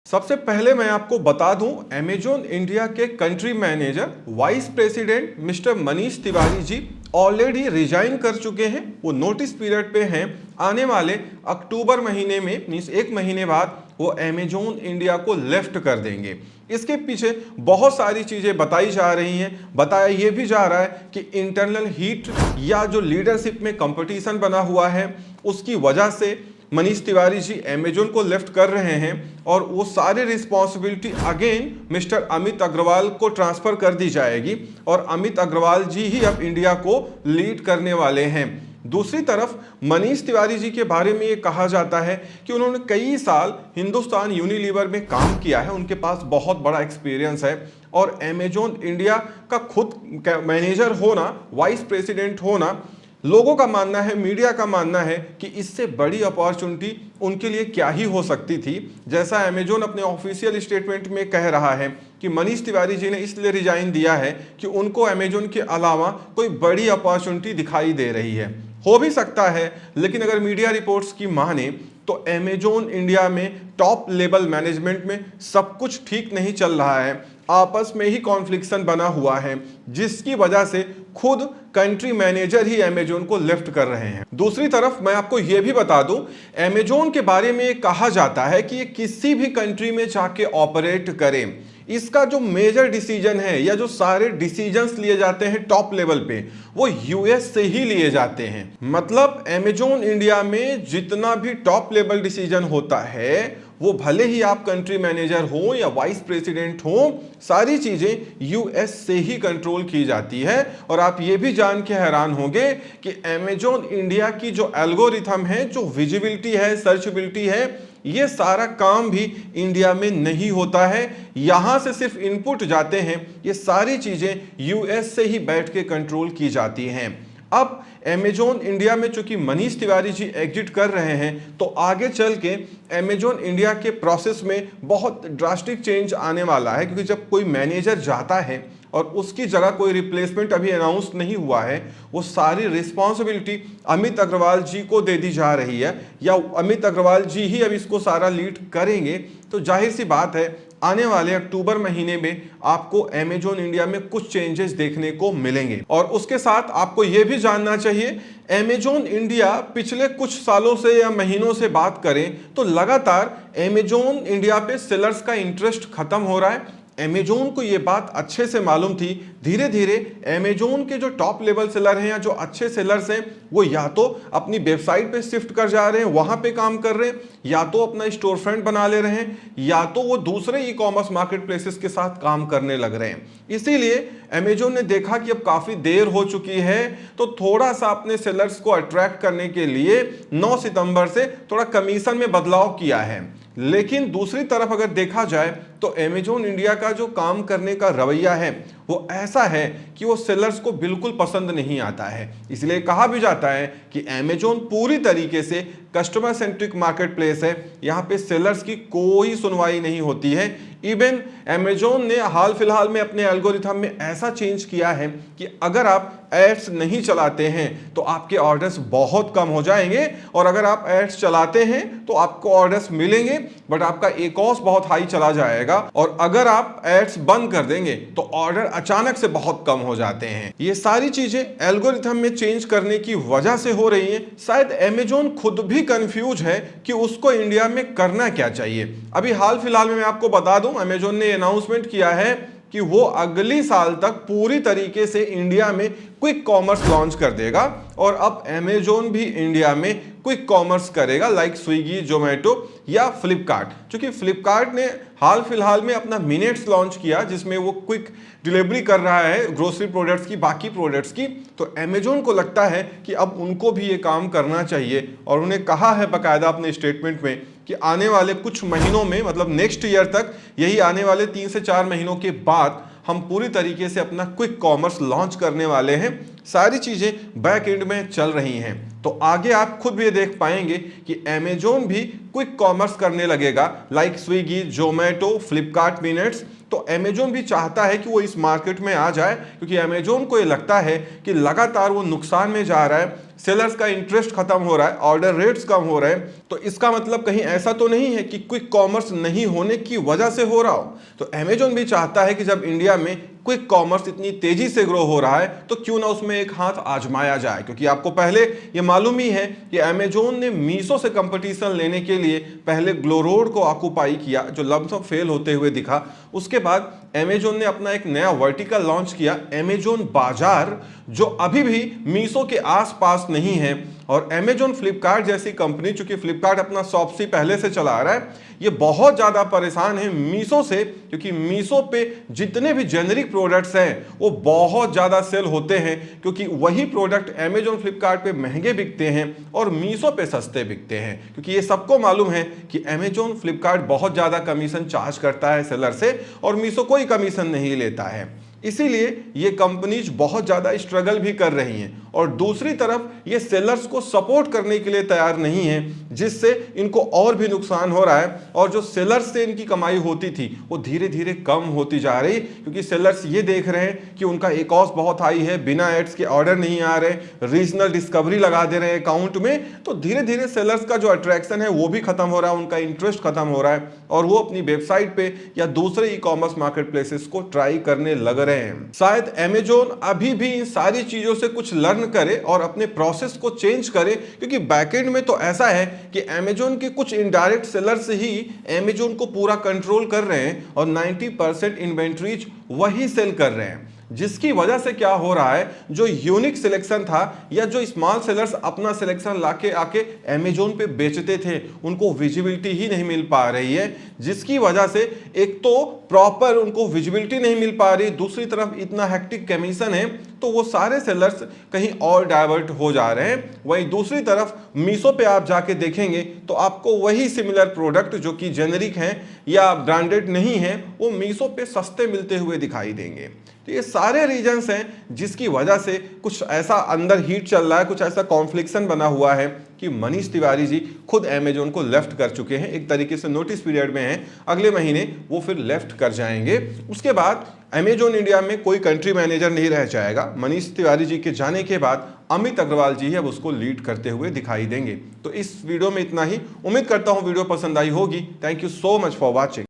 सबसे पहले मैं आपको बता दूं, अमेजॉन इंडिया के country manager vice president mister Manish Tiwari ji already resign कर चुके हैं। वो नोटिस पीरियड पे हैं। आने वाले अक्टूबर महीने में मीन्स एक महीने बाद वो अमेजॉन इंडिया को लेफ्ट कर देंगे। इसके पीछे बहुत सारी चीज़ें बताई जा रही हैं। बताया ये भी जा रहा है कि इंटरनल हीट या जो लीडरशिप में कंपटीशन बना हुआ है उसकी वजह से मनीष तिवारी जी अमेजॉन को लेफ्ट कर रहे हैं और वो सारी responsibility again mister Amit Agarwal को ट्रांसफर कर दी जाएगी और अमित अग्रवाल जी ही अब इंडिया को लीड करने वाले हैं। दूसरी तरफ मनीष तिवारी जी के बारे में ये कहा जाता है कि उन्होंने कई साल हिंदुस्तान यूनिलीवर में काम किया है, उनके पास बहुत बड़ा एक्सपीरियंस है और अमेजॉन इंडिया का खुद मैनेजर होना, वाइस प्रेसिडेंट होना, लोगों का मानना है, मीडिया का मानना है कि इससे बड़ी अपॉर्चुनिटी उनके लिए क्या ही हो सकती थी। जैसा अमेजॉन अपने ऑफिशियल स्टेटमेंट में कह रहा है कि मनीष तिवारी जी ने इसलिए रिजाइन दिया है कि उनको अमेजॉन के अलावा कोई बड़ी अपॉर्चुनिटी दिखाई दे रही है। हो भी सकता है, लेकिन अगर मीडिया रिपोर्ट्स की माने तो अमेजॉन इंडिया में टॉप लेवल मैनेजमेंट में सब कुछ ठीक नहीं चल रहा है, आपस में ही कॉन्फ्लिक्शन बना हुआ है, जिसकी वजह से खुद कंट्री मैनेजर ही अमेजॉन को लेफ्ट कर रहे हैं। दूसरी तरफ मैं आपको यह भी बता दूं, अमेजॉन के बारे में कहा जाता है कि ये किसी भी कंट्री में जाके ऑपरेट करे, इसका जो मेजर डिसीजन है या जो सारे डिसीजंस लिए जाते हैं टॉप लेवल पे वो यूएस से ही लिए जाते हैं। मतलब अमेजॉन इंडिया में जितना भी टॉप लेवल डिसीजन होता है वो भले ही आप कंट्री मैनेजर हो या वाइस प्रेसिडेंट हो, सारी चीजें यूएस से ही कंट्रोल की जाती है। और आप ये भी जान के हैरान होंगे कि अमेजॉन इंडिया की जो एल्गोरिथम है, जो विजिबिलिटी है, सर्चेबिलिटी है, ये सारा काम भी इंडिया में नहीं होता है। यहां से सिर्फ इनपुट जाते हैं, ये सारी चीजें यूएस से ही बैठ के कंट्रोल की जाती हैं। अब अमेजॉन इंडिया में चूंकि मनीष तिवारी जी एग्जिट कर रहे हैं तो आगे चल के अमेजॉन इंडिया के प्रोसेस में बहुत ड्रास्टिक चेंज आने वाला है, क्योंकि जब कोई मैनेजर जाता है और उसकी जगह कोई रिप्लेसमेंट अभी अनाउंस नहीं हुआ है, वो सारी रिस्पॉन्सिबिलिटी अमित अग्रवाल जी को दे दी जा रही है या अमित अग्रवाल जी ही अब इसको सारा लीड करेंगे। तो जाहिर सी बात है आने वाले अक्टूबर महीने में आपको अमेजॉन इंडिया में कुछ चेंजेस देखने को मिलेंगे। और उसके साथ आपको यह भी जानना चाहिए, अमेजॉन इंडिया पिछले कुछ सालों से या महीनों से बात करें तो लगातार अमेजॉन इंडिया पे सेलर्स का इंटरेस्ट खत्म हो रहा है। अमेजॉन को ये बात अच्छे से मालूम थी। धीरे धीरे अमेजॉन के जो टॉप लेवल सेलर हैं या जो अच्छे सेलर्स हैं वो या तो अपनी वेबसाइट पे शिफ्ट कर जा रहे हैं, वहां पे काम कर रहे हैं, या तो अपना स्टोर फ्रंट बना ले रहे हैं, या तो वो दूसरे ई कॉमर्स मार्केट प्लेसेस के साथ काम करने लग रहे हैं। इसीलिए अमेजॉन ने देखा कि अब काफी देर हो चुकी है तो थोड़ा सा अपने सेलर्स को अट्रैक्ट करने के लिए 9 सितंबर से थोड़ा कमीशन में बदलाव किया है। लेकिन दूसरी तरफ अगर देखा जाए तो अमेजॉन इंडिया का जो काम करने का रवैया है वो ऐसा है कि वो सेलर्स को बिल्कुल पसंद नहीं आता है। इसलिए कहा भी जाता है कि अमेजॉन पूरी तरीके से कस्टमर सेंट्रिक मार्केट प्लेस है, यहाँ पे सेलर्स की कोई सुनवाई नहीं होती है। इवन अमेजॉन ने हाल फिलहाल में अपने एल्गोरिथम में ऐसा चेंज किया है कि अगर आप एड्स नहीं चलाते हैं तो आपके ऑर्डर्स बहुत कम हो जाएंगे, और अगर आप एड्स चलाते हैं तो आपको ऑर्डर्स मिलेंगे बट आपका ए कॉस्ट बहुत हाई चला जाएगा, और अगर आप एड्स बंद कर देंगे तो ऑर्डर अचानक से बहुत कम हो जाते हैं। ये सारी चीजें एल्गोरिथम में चेंज करने की वजह से हो रही हैं। शायद अमेजॉन खुद भी कंफ्यूज है कि उसको इंडिया में करना क्या चाहिए। अभी हाल फिलहाल में मैं आपको बता दूं, अमेजॉन ने अनाउंसमेंट किया है कि वो अगली साल तक पूरी तरीके से इंडिया में क्विक कॉमर्स लॉन्च कर देगा, और अब अमेजॉन भी इंडिया में क्विक कॉमर्स करेगा, लाइक स्विगी, जोमेटो या फ्लिपकार्ट। क्योंकि फ्लिपकार्ट ने हाल फिलहाल में अपना मिनट्स लॉन्च किया जिसमें वो क्विक डिलीवरी कर रहा है ग्रोसरी प्रोडक्ट्स की, बाकी प्रोडक्ट्स की। तो अमेजॉन को लगता है कि अब उनको भी ये काम करना चाहिए, और उन्हें कहा है बाकायदा अपने स्टेटमेंट में कि आने वाले कुछ महीनों में, मतलब नेक्स्ट ईयर तक, यही आने वाले 3 से 4 महीनों के बाद हम पूरी तरीके से अपना क्विक कॉमर्स लॉन्च करने वाले हैं। सारी चीजें बैक एंड में चल रही हैं, तो आगे आप खुद भी देख पाएंगे कि अमेजॉन भी क्विक कॉमर्स करने लगेगा, like Swiggy, Zomato, Flipkart minutes. तो अमेजोन भी चाहता है कि वो इस मार्केट में आ जाए, क्योंकि अमेजोन को ये लगता है कि लगातार वो नुकसान में जा रहा है, सेलर्स का इंटरेस्ट खत्म हो रहा है, ऑर्डर रेट्स कम हो रहे हैं। तो इसका मतलब कहीं ऐसा तो नहीं है कि क्विक कॉमर्स नहीं होने की वजह से हो रहा हो। तो अमेजोन भी चाहता है कि जब इंडिया में क्विक कॉमर्स इतनी तेजी से ग्रो हो रहा है तो क्यों ना उसमें एक हाथ आजमाया जाए, क्योंकि आपको पहले ये मालूम ही है कि अमेजोन ने मीशो से कंपटीशन लेने के लिए पहले ग्लोरोड को ऑक्युपाई किया, जो लमसम फेल होते हुए दिखा। उसके बाद अमेजोन ने अपना एक नया वर्टिकल लॉन्च किया, अमेजोन बाजार, जो अभी भी मीशो के आसपास नहीं है। और अमेजोन फ्लिपकार्ट जैसी कंपनी, चूंकि फ्लिपकार्ट अपना शॉप्सी पहले से चला रहा है, ये बहुत ज़्यादा परेशान है मीशो से, क्योंकि मीशो पे जितने भी जेनरिक प्रोडक्ट्स हैं वो बहुत ज़्यादा सेल होते हैं, क्योंकि वही प्रोडक्ट अमेजोन फ्लिपकार्ट पे महंगे बिकते हैं और मीशो पे सस्ते बिकते हैं। क्योंकि ये सबको मालूम है कि अमेजोन फ्लिपकार्ट बहुत ज़्यादा कमीशन चार्ज करता है सेलर से और मीशो कोई कमीशन नहीं लेता है। इसीलिए ये कंपनीज बहुत ज़्यादा स्ट्रगल भी कर रही हैं और दूसरी तरफ ये सेलर्स को सपोर्ट करने के लिए तैयार नहीं है, जिससे इनको और भी नुकसान हो रहा है। और जो सेलर्स से इनकी कमाई होती थी वो धीरे धीरे कम होती जा रही, क्योंकि सेलर्स ये देख रहे हैं कि उनका ए कॉस्ट बहुत हाई है, बिना एड्स के ऑर्डर नहीं आ रहे, रीजनल डिस्कवरी लगा दे रहे हैं अकाउंट में। तो धीरे धीरे सेलर्स का जो अट्रैक्शन है वो भी खत्म हो रहा है, उनका इंटरेस्ट खत्म हो रहा है और वो अपनी वेबसाइट पे या दूसरे ई कॉमर्स मार्केट प्लेसेस को ट्राई करने लग रहे हैं। शायद अमेजोन अभी भी इन सारी चीजों से कुछ लर्न करे और अपने प्रोसेस को चेंज करे, क्योंकि बैकएंड में तो ऐसा है कि अमेजोन के कुछ इनडायरेक्ट सेलर्स ही अमेजोन को पूरा कंट्रोल कर रहे हैं और 90% इन्वेंट्रीज वही सेल कर रहे हैं, जिसकी वजह से क्या हो रहा है, जो यूनिक सिलेक्शन था या जो स्मॉल सेलर्स अपना सिलेक्शन लाके आके अमेजोन पे बेचते थे, उनको विजिबिलिटी ही नहीं मिल पा रही है, जिसकी वजह से एक तो प्रॉपर उनको विजिबिलिटी नहीं मिल पा रही, दूसरी तरफ इतना हेक्टिक कमीशन है तो वो सारे सेलर्स कहीं और डाइवर्ट हो जा रहे हैं। वहीं दूसरी तरफ मीशो पे आप जाके देखेंगे तो आपको वही सिमिलर प्रोडक्ट जो कि जेनरिक हैं या ब्रांडेड नहीं है वो मीशो पे सस्ते मिलते हुए दिखाई देंगे। तो ये सारे रीजंस हैं जिसकी वजह से कुछ ऐसा अंदर हीट चल रहा है, कुछ ऐसा कॉन्फ्लिक्शन बना हुआ है कि मनीष तिवारी जी खुद अमेजोन को लेफ्ट कर चुके हैं, एक तरीके से नोटिस पीरियड में हैं, अगले महीने वो फिर लेफ्ट कर जाएंगे। उसके बाद अमेजोन इंडिया में कोई कंट्री मैनेजर नहीं रह जाएगा। मनीष तिवारी जी के जाने के बाद अमित अग्रवाल जी अब उसको लीड करते हुए दिखाई देंगे। तो इस वीडियो में इतना ही, उम्मीद करता हूं वीडियो पसंद आई होगी। Thank you so much for watching.